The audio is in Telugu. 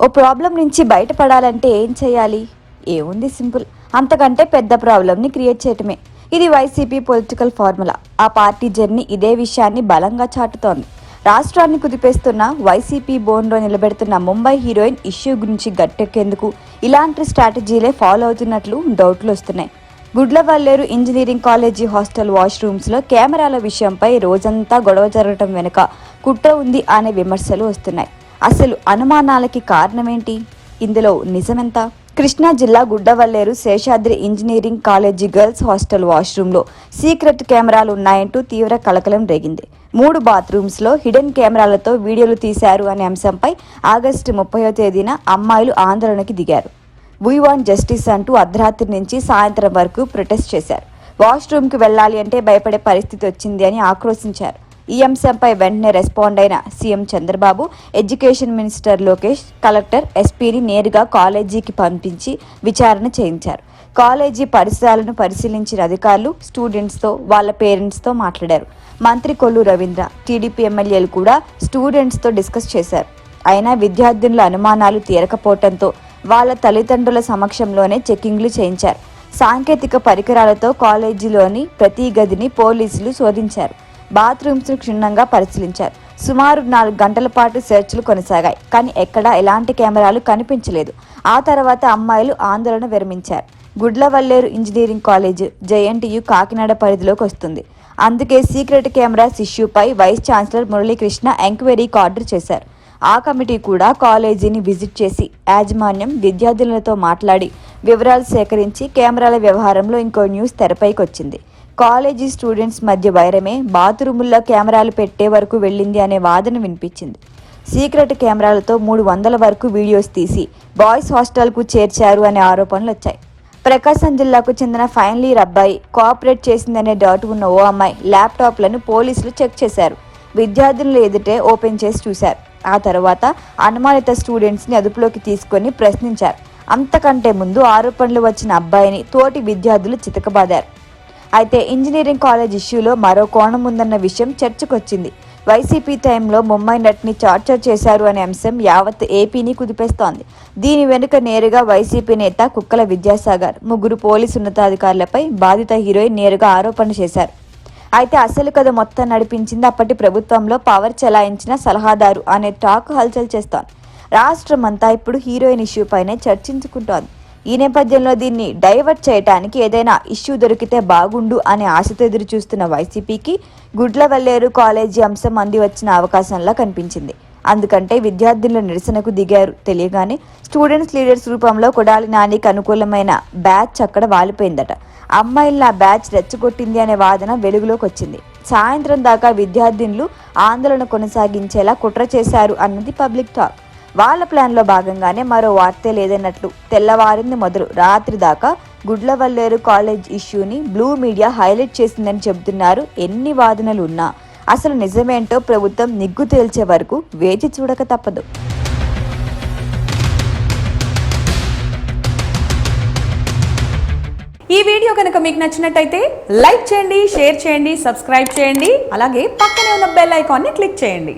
ఓ ప్రాబ్లం నుంచి బయటపడాలంటే ఏం చేయాలి? ఏముంది, సింపుల్. అంతకంటే పెద్ద ప్రాబ్లంని క్రియేట్ చేయటమే. ఇది వైసీపీ పొలిటికల్ ఫార్ములా. ఆ పార్టీ జర్నీ ఇదే విషయాన్ని బలంగా చాటుతోంది. రాష్ట్రాన్ని కుదిపేస్తున్న వైసీపీ బోన్లో నిలబెడుతున్న ముంబై హీరోయిన్ ఇష్యూ గురించి గట్టెక్కేందుకు ఇలాంటి స్ట్రాటజీలే ఫాలో అవుతున్నట్లు డౌట్లు వస్తున్నాయి. గుడ్లవల్లేరు ఇంజనీరింగ్ కాలేజీ హాస్టల్ వాష్రూమ్స్లో కెమెరాల విషయంపై రోజంతా గొడవ జరగటం వెనుక కుట్ర ఉంది అనే విమర్శలు వస్తున్నాయి. అసలు అనుమానాలకి కారణమేంటి? ఇందులో నిజమెంత? కృష్ణా జిల్లా Gudlavalleru Seshadri engineering college girls hostel వాష్రూమ్లో సీక్రెట్ కెమెరాలు ఉన్నాయంటూ తీవ్ర కలకలం రేగింది. 3 బాత్రూమ్స్లో హిడెన్ కెమెరాలతో వీడియోలు తీశారు అనే అంశంపై ఆగస్టు 30వ తేదీన అమ్మాయిలు ఆందోళనకి దిగారు. వీ వాంట్ జస్టిస్ అంటూ అర్ధరాత్రి నుంచి సాయంత్రం వరకు ప్రొటెస్ట్ చేశారు. వాష్రూమ్కి వెళ్లాలి అంటే భయపడే పరిస్థితి వచ్చింది అని ఆక్రోశించారు. ఈ అంశంపై వెంటనే రెస్పాండ్ అయిన CM Chandrababu, education minister Lokesh, collector, ఎస్పీని నేరుగా కాలేజీకి పంపించి విచారణ చేయించారు. కాలేజీ పరిసరాలను పరిశీలించిన అధికారులు స్టూడెంట్స్తో, వాళ్ళ పేరెంట్స్తో మాట్లాడారు. మంత్రి కొల్లు రవీంద్ర, టీడీపీ ఎమ్మెల్యేలు కూడా స్టూడెంట్స్తో డిస్కస్ చేశారు. అయినా విద్యార్థినుల అనుమానాలు తీరకపోవడంతో వాళ్ళ తల్లిదండ్రుల సమక్షంలోనే చెకింగ్లు చేయించారు. సాంకేతిక పరికరాలతో కాలేజీలోని ప్రతి గదిని పోలీసులు శోధించారు. బాత్రూమ్స్ను క్షుణ్ణంగా పరిశీలించారు. సుమారు 4 గంటల పాటు సెర్చ్లు కొనసాగాయి. కానీ ఎక్కడా ఎలాంటి కెమెరాలు కనిపించలేదు. ఆ తర్వాత అమ్మాయిలు ఆందోళన విరమించారు. Gudlavalleru engineering college JNTU Kakinada పరిధిలోకి వస్తుంది. అందుకే సీక్రెట్ కెమెరాస్ ఇష్యూపై వైస్ ఛాన్సలర్ మురళీకృష్ణ ఎంక్వైరీకి ఆర్డర్ చేశారు. ఆ కమిటీ కూడా కాలేజీని విజిట్ చేసి యాజమాన్యం, విద్యార్థులతో మాట్లాడి వివరాలు సేకరించి కెమెరాల వ్యవహారంలో ఇంకో న్యూస్ తెరపైకి వచ్చింది. కాలేజీ స్టూడెంట్స్ మధ్య వైరమే బాత్రూముల్లో కెమెరాలు పెట్టే వరకు వెళ్ళింది అనే వాదన వినిపించింది. సీక్రెట్ కెమెరాలతో 300 వరకు వీడియోస్ తీసి బాయ్స్ హాస్టల్కు చేర్చారు అనే ఆరోపణలు వచ్చాయి. ప్రకాశం జిల్లాకు చెందిన ఫైనల్ ఇయర్ అబ్బాయి కోఆపరేట్ చేసిందనే డౌట్ ఉన్న ఓ అమ్మాయి ల్యాప్టాప్లను పోలీసులు చెక్ చేశారు. విద్యార్థుల ఎదుటే ఓపెన్ చేసి చూశారు. ఆ తర్వాత అనుమానిత స్టూడెంట్స్ని అదుపులోకి తీసుకొని ప్రశ్నించారు. అంతకంటే ముందు ఆరోపణలు వచ్చిన అబ్బాయిని తోటి విద్యార్థులు చితకబాదారు. అయితే ఇంజనీరింగ్ కాలేజ్ ఇష్యూలో మరో కోణం ఉందన్న విషయం చర్చకొచ్చింది. వైసీపీ టైంలో ముంబై నటిని టార్చర్ చేశారు అనే అంశం యావత్ ఏపీని కుదిపేస్తోంది. దీని వెనుక నేరుగా వైసీపీ నేత కుక్కల విద్యాసాగర్, 3 పోలీసు ఉన్నతాధికారులపై బాధిత హీరోయిన్ నేరుగా ఆరోపణ చేశారు. అయితే అసలు కథ మొత్తం నడిపించింది అప్పటి ప్రభుత్వంలో పవర్ చెలాయించిన సలహాదారు అనే టాక్ హల్చల్ చేస్తోంది. రాష్ట్రం అంతా ఇప్పుడు హీరోయిన్ ఇష్యూ పైనే చర్చించుకుంటోంది. ఈ నేపథ్యంలో దీన్ని డైవర్ట్ చేయడానికి ఏదైనా ఇష్యూ దొరికితే బాగుండు అనే ఆశతో ఎదురు చూస్తున్న వైసీపీకి గుడ్లవల్లేరు కాలేజీ అంశం అంది వచ్చిన అవకాశంలా కనిపించింది. అందుకంటే విద్యార్థుల నిరసనకు దిగారు తెలియగానే స్టూడెంట్స్ లీడర్స్ రూపంలో కొడాలి నానికి అనుకూలమైన బ్యాచ్ అక్కడ వాలిపోయిందట. అమ్మాయిల బ్యాచ్ రెచ్చగొట్టింది అనే వాదన వెలుగులోకి వచ్చింది. సాయంత్రం దాకా విద్యార్థినులు ఆందోళన కొనసాగించేలా కుట్ర చేశారు అన్నది పబ్లిక్ టాక్. వాళ్ళ ప్లాన్లో భాగంగానే మరో వార్తే లేదన్నట్లు తెల్లవారింది మొదలు రాత్రి దాకా గుడ్లవల్లేరు కాలేజ్ ఇష్యూని బ్లూ మీడియా హైలైట్ చేసిందని చెబుతున్నారు. ఎన్ని వాదనలు ఉన్నా అసలు నిజమేంటో ప్రభుత్వం నిగ్గు తేల్చే వరకు వేచి చూడక తప్పదు. ఈ వీడియో కనుక మీకు నచ్చినట్టయితే లైక్ చేయండి, షేర్ చేయండి, సబ్స్క్రైబ్ చేయండి. అలాగే పక్కనే ఉన్న బెల్ ఐకాన్ని క్లిక్ చేయండి.